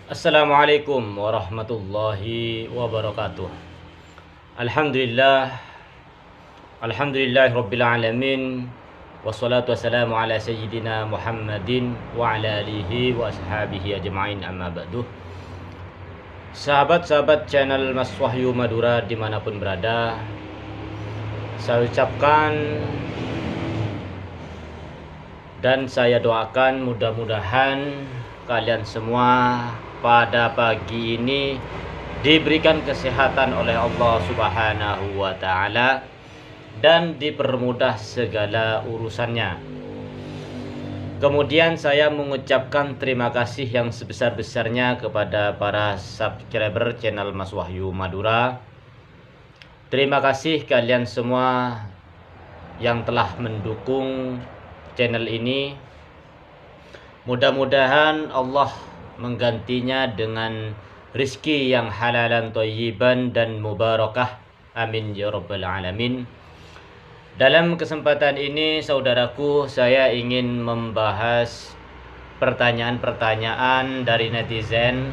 Assalamualaikum warahmatullahi wabarakatuh. Alhamdulillah, alhamdulillah rabbil alamin. Wassalatu wassalamu ala sayyidina Muhammadin wa ala alihi wa ashabihi ajma'in, amma ba'du. Sahabat-sahabat channel Mas Wahyu Madura dimanapun berada, saya ucapkan dan saya doakan mudah-mudahan kalian semua pada pagi ini diberikan kesehatan oleh Allah Subhanahu wa taala dan dipermudah segala urusannya. Kemudian saya mengucapkan terima kasih yang sebesar-besarnya kepada para subscriber channel Mas Wahyu Madura. Terima kasih kalian semua yang telah mendukung channel ini. Mudah-mudahan Allah menggantinya dengan rizki yang halalan thayyiban dan mubarakah. Amin ya rabbal alamin. Dalam kesempatan ini saudaraku, saya ingin membahas pertanyaan-pertanyaan dari netizen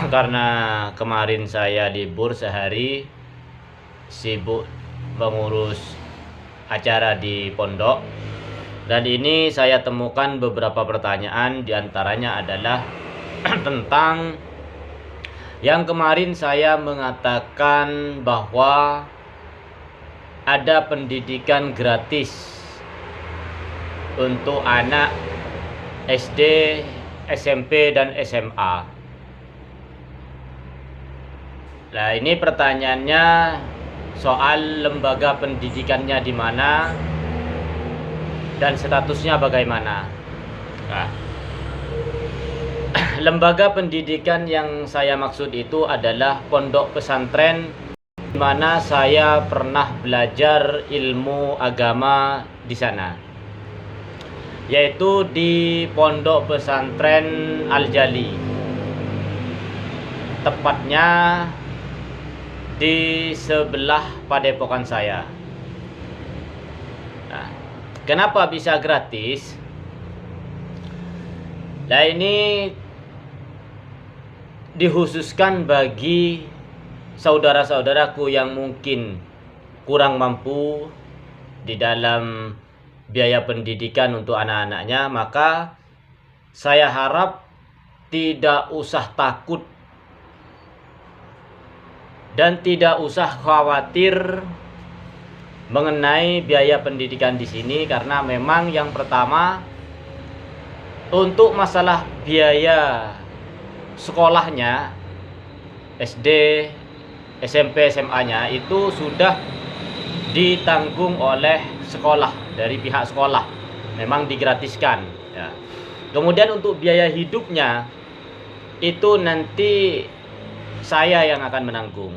karena kemarin saya libur sehari, sibuk mengurus acara di pondok. Dan ini saya temukan beberapa pertanyaan, diantaranya adalah tentang yang kemarin saya mengatakan bahwa ada pendidikan gratis untuk anak SD, SMP, dan SMA. Nah, ini pertanyaannya soal lembaga pendidikannya di mana dan statusnya bagaimana. Nah, lembaga pendidikan yang saya maksud itu adalah pondok pesantren di mana saya pernah belajar ilmu agama di sana, yaitu di pondok pesantren Al-Jali, tepatnya di sebelah padepokan saya. Nah, kenapa bisa gratis? Nah, ini dikhususkan bagi saudara-saudaraku yang mungkin kurang mampu di dalam biaya pendidikan untuk anak-anaknya. Maka saya harap tidak usah takut dan tidak usah khawatir mengenai biaya pendidikan di sini, karena memang yang pertama untuk masalah biaya sekolahnya SD, SMP, SMA-nya itu sudah ditanggung oleh sekolah, dari pihak sekolah, memang digratiskan ya. Kemudian untuk biaya hidupnya itu nanti saya yang akan menanggung.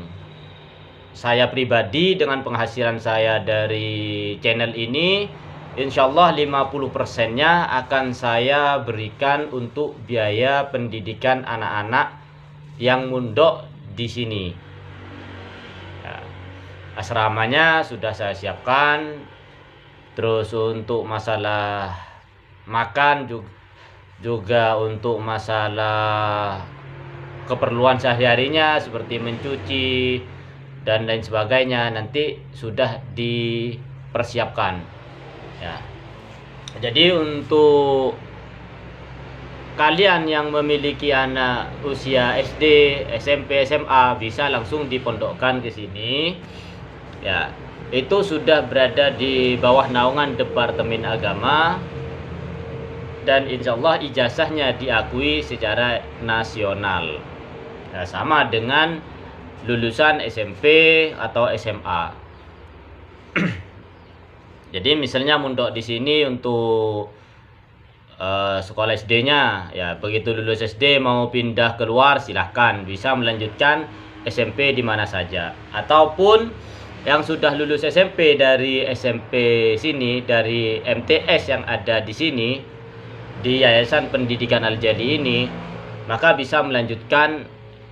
Saya pribadi dengan penghasilan saya dari channel ini, insyaallah 50%-nya akan saya berikan untuk biaya pendidikan anak-anak yang mondok di sini. Ya, asramanya sudah saya siapkan. Terus untuk masalah makan juga untuk masalah keperluan sehari-harinya seperti mencuci dan lain sebagainya nanti sudah dipersiapkan. Ya. Jadi untuk kalian yang memiliki anak usia SD, SMP, SMA bisa langsung dipondokkan ke sini. Ya, itu sudah berada di bawah naungan Departemen Agama dan insyaallah ijazahnya diakui secara nasional. Ya, sama dengan lulusan SMP atau SMA. Jadi misalnya mondok di sini untuk sekolah SD-nya, ya begitu lulus SD mau pindah keluar silahkan, bisa melanjutkan SMP di mana saja. Ataupun yang sudah lulus SMP dari SMP sini, dari MTS yang ada di sini di Yayasan Pendidikan Al-Jali ini, maka bisa melanjutkan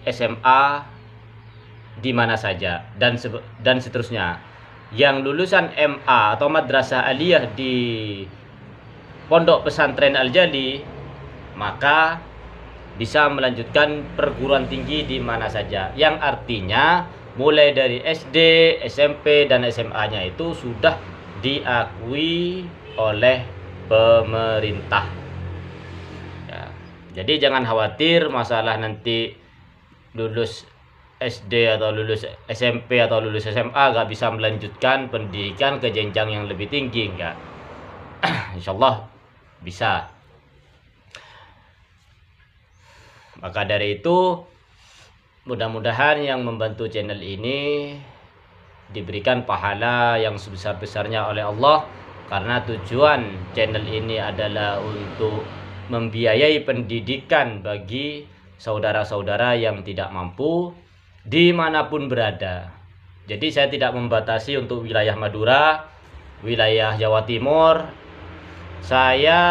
SMA di mana saja dan seterusnya. Yang lulusan MA atau Madrasah Aliyah di Pondok Pesantren Al-Jali, maka bisa melanjutkan perguruan tinggi di mana saja, yang artinya mulai dari SD, SMP, dan SMA-nya itu sudah diakui oleh pemerintah. Ya, jadi jangan khawatir masalah nanti lulus SD atau lulus SMP atau lulus SMA gak bisa melanjutkan pendidikan ke jenjang yang lebih tinggi, enggak. Insyaallah bisa. Maka dari itu, mudah-mudahan yang membantu channel ini diberikan pahala yang sebesar-besarnya oleh Allah, karena tujuan channel ini adalah untuk membiayai pendidikan bagi saudara-saudara yang tidak mampu dimanapun berada. Jadi saya tidak membatasi untuk wilayah Madura, wilayah Jawa Timur. Saya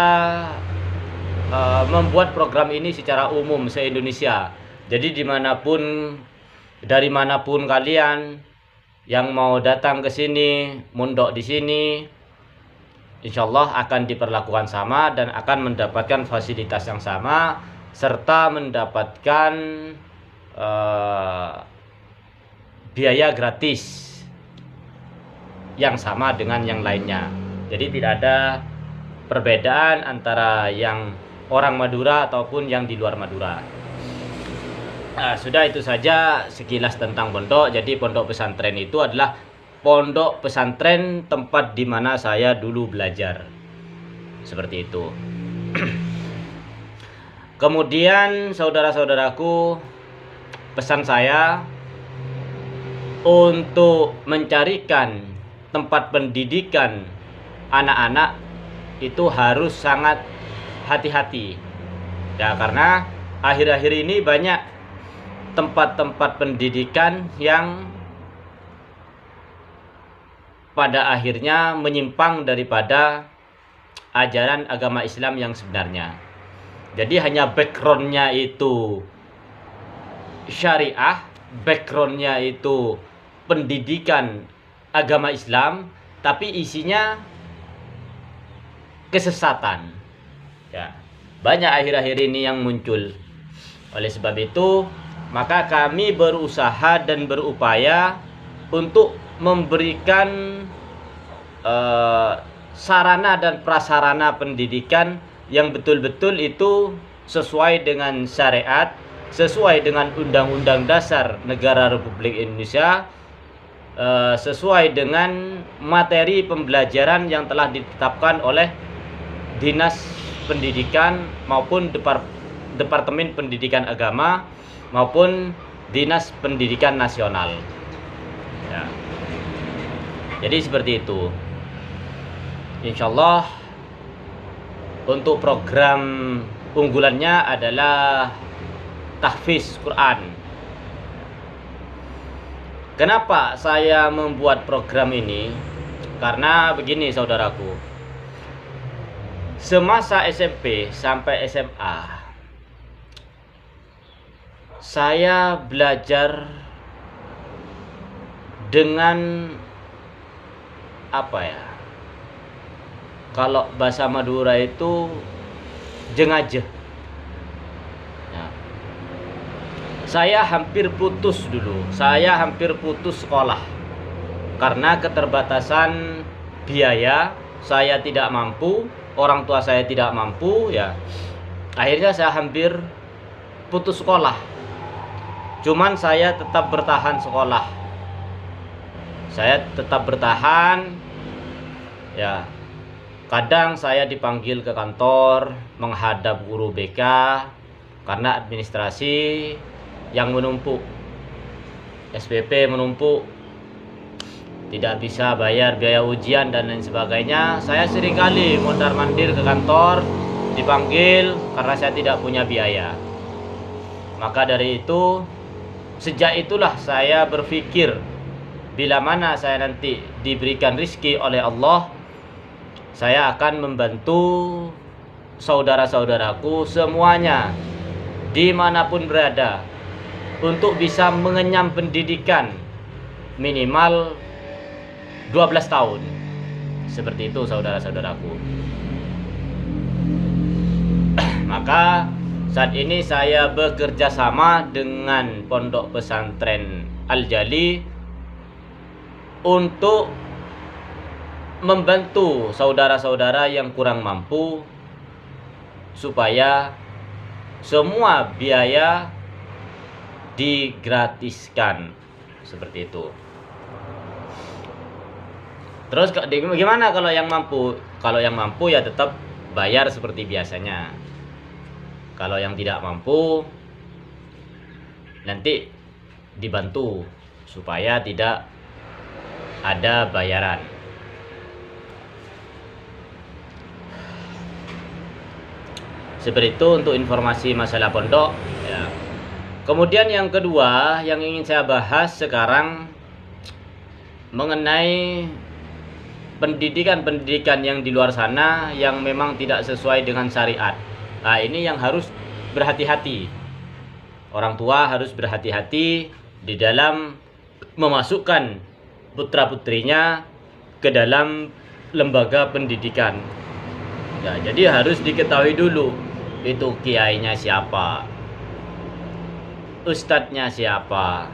membuat program ini secara umum se-Indonesia. Jadi dari manapun kalian yang mau datang ke sini, mondok di sini, insyaallah akan diperlakukan sama dan akan mendapatkan fasilitas yang sama, serta mendapatkan biaya gratis yang sama dengan yang lainnya. Jadi tidak ada perbedaan antara yang orang Madura ataupun yang di luar Madura. Sudah, itu saja sekilas tentang pondok. Jadi pondok pesantren itu adalah pondok pesantren tempat di mana saya dulu belajar. Seperti itu. Kemudian saudara-saudaraku, pesan saya untuk mencarikan tempat pendidikan anak-anak itu harus sangat hati-hati. Ya, karena akhir-akhir ini banyak tempat-tempat pendidikan yang pada akhirnya menyimpang daripada ajaran agama Islam yang sebenarnya. Jadi hanya backgroundnya itu syariah, backgroundnya itu pendidikan agama Islam, tapi isinya kesesatan. Ya, banyak akhir-akhir ini yang muncul. Oleh sebab itu, maka kami berusaha dan berupaya untuk memberikan sarana dan prasarana pendidikan yang betul-betul itu sesuai dengan syariat, sesuai dengan Undang-Undang Dasar Negara Republik Indonesia, sesuai dengan materi pembelajaran yang telah ditetapkan oleh Dinas Pendidikan maupun Departemen Pendidikan Agama maupun Dinas Pendidikan Nasional. Ya. Jadi seperti itu. Insyaallah untuk program unggulannya adalah tahfiz Quran. Kenapa saya membuat program ini? Karena begini saudaraku, semasa SMP sampai SMA saya belajar dengan apa ya, kalau bahasa Madura itu jengajeh. Ya. Saya hampir putus dulu, saya hampir putus sekolah karena keterbatasan biaya. Saya tidak mampu, orang tua saya tidak mampu, ya akhirnya saya hampir putus sekolah. Cuman saya tetap bertahan sekolah, saya tetap bertahan. Ya, kadang saya dipanggil ke kantor menghadap guru BK karena administrasi yang menumpuk, SPP menumpuk, tidak bisa bayar biaya ujian dan lain sebagainya. Saya seringkali mondar-mandir ke kantor, dipanggil karena saya tidak punya biaya. Maka dari itu, sejak itulah saya berpikir, bila mana saya nanti diberikan rizki oleh Allah, saya akan membantu saudara-saudaraku semuanya dimanapun berada untuk bisa mengenyam pendidikan minimal 12 tahun. Seperti itu saudara-saudaraku. Maka Saat ini saya bekerja sama dengan Pondok Pesantren Al-Jali untuk membantu saudara-saudara yang kurang mampu supaya semua biaya digratiskan, seperti itu. Terus gimana kalau yang mampu? Kalau yang mampu ya tetap bayar seperti biasanya. Kalau yang tidak mampu nanti dibantu supaya tidak ada bayaran. Seperti itu untuk informasi masalah pondok ya. Kemudian yang kedua yang ingin saya bahas sekarang mengenai pendidikan yang di luar sana yang memang tidak sesuai dengan syariat. Nah, ini yang harus berhati-hati. Orang tua harus berhati-hati di dalam memasukkan putra-putrinya ke dalam lembaga pendidikan. Ya, jadi harus diketahui dulu itu kiainya siapa, ustadznya siapa,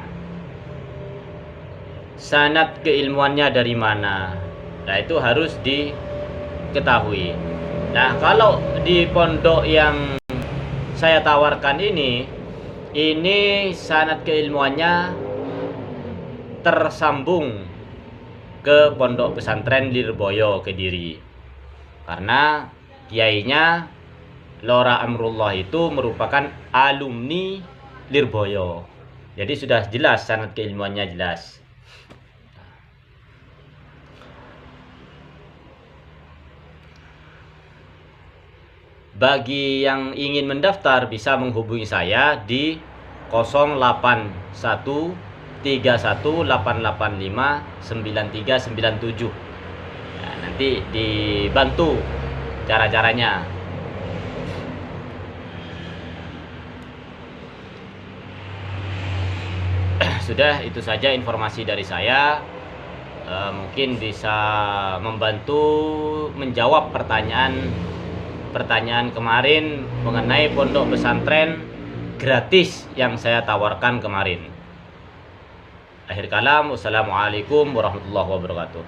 sanad keilmuannya dari mana. Nah, itu harus diketahui. Nah, kalau di pondok yang saya tawarkan ini sanad keilmuannya tersambung ke Pondok Pesantren Lirboyo Kediri. Karena kiainya Lora Amrullah itu merupakan alumni Lirboyo. Jadi sudah jelas sanad keilmuannya jelas. Bagi yang ingin mendaftar bisa menghubungi saya di 0813188599397. Nah, nanti dibantu cara-caranya. Sudah, itu saja informasi dari saya. Mungkin bisa membantu menjawab pertanyaan kemarin mengenai pondok pesantren gratis yang saya tawarkan kemarin. Akhir kalam, wassalamualaikum warahmatullahi wabarakatuh.